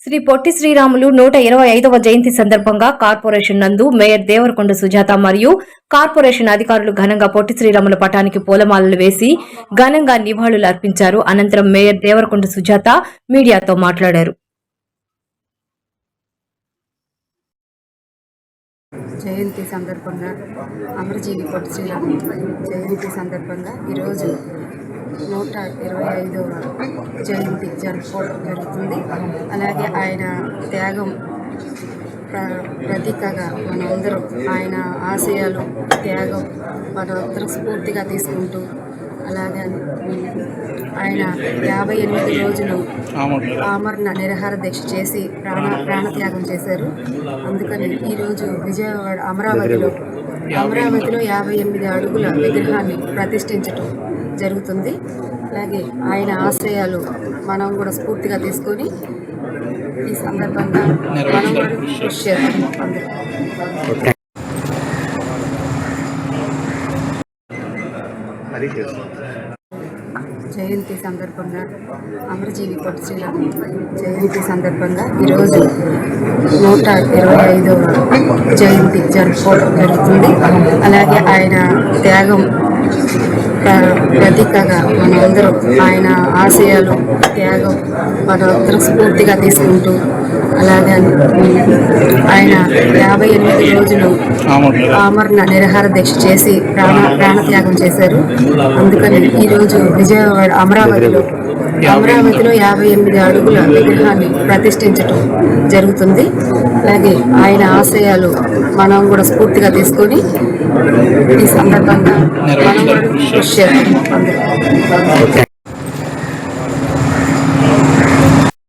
శ్రీ పొట్టి శ్రీరాములు 125వ జయంతి సందర్భంగా కార్పొరేషన్ నందు మేయర్ దేవరకొండ సుజాత మరియు కార్పొరేషన్ అధికారులు ఘనంగా పొట్టి శ్రీరాముల పటానికి పూలమాలలు వేసి ఘనంగా నివాళులు అర్పించారు. అనంతరం మేయర్ దేవరకొండ సుజాత మీడియాతో మాట్లాడారు. జయంతి సందర్భంగా అమరజీవి పొట్టి శ్రీరాములు జయంతి సందర్భంగా ఈరోజు 125వ జయంతి జరుపుకోవడం జరుగుతుంది. అలాగే ఆయన త్యాగం ప్రతీకగా మనందరం ఆయన ఆశయాలు త్యాగం మనందరం స్ఫూర్తిగా తీసుకుంటూ అలాగే ఆయన 58 రోజులు ఆమరణ నిరాహార దీక్ష చేసి ప్రాణత్యాగం చేశారు. అందుకని ఈరోజు విజయవాడ అమరావతిలో 58 అడుగుల విగ్రహాన్ని ప్రతిష్ఠించటం జరుగుతుంది. అలాగే ఆయన ఆశయాలు మనం కూడా స్ఫూర్తిగా తీసుకొని ఈ సందర్భంగా మనం కూడా కృషి చేద్దాం. జయంతి సందర్భంగా అమరజీవి పొట్టి శ్రీరాములు జయంతి సందర్భంగా ఈరోజు 125వ జయంతి జరుపుకోవడం జరుగుతుంది. అలాగే ఆయన త్యాగం ప్రతీకగా మనందరం ఆయన ఆశయాలు త్యాగం మనందరం స్ఫూర్తిగా తీసుకుంటూ అలాగే ఆయన 58 రోజులు ఆమరణ నిరాహార దీక్ష చేసి ప్రాణత్యాగం చేశారు. అందుకని ఈరోజు విజయవాడ అమరావతిలో 58 అడుగుల విగ్రహాన్ని ప్రతిష్ఠించటం జరుగుతుంది. అలాగే ఆయన ఆశయాలు మనం కూడా స్ఫూర్తిగా తీసుకొని ఈ సందర్భంగా మనం కూడా కృషి చేద్దాం.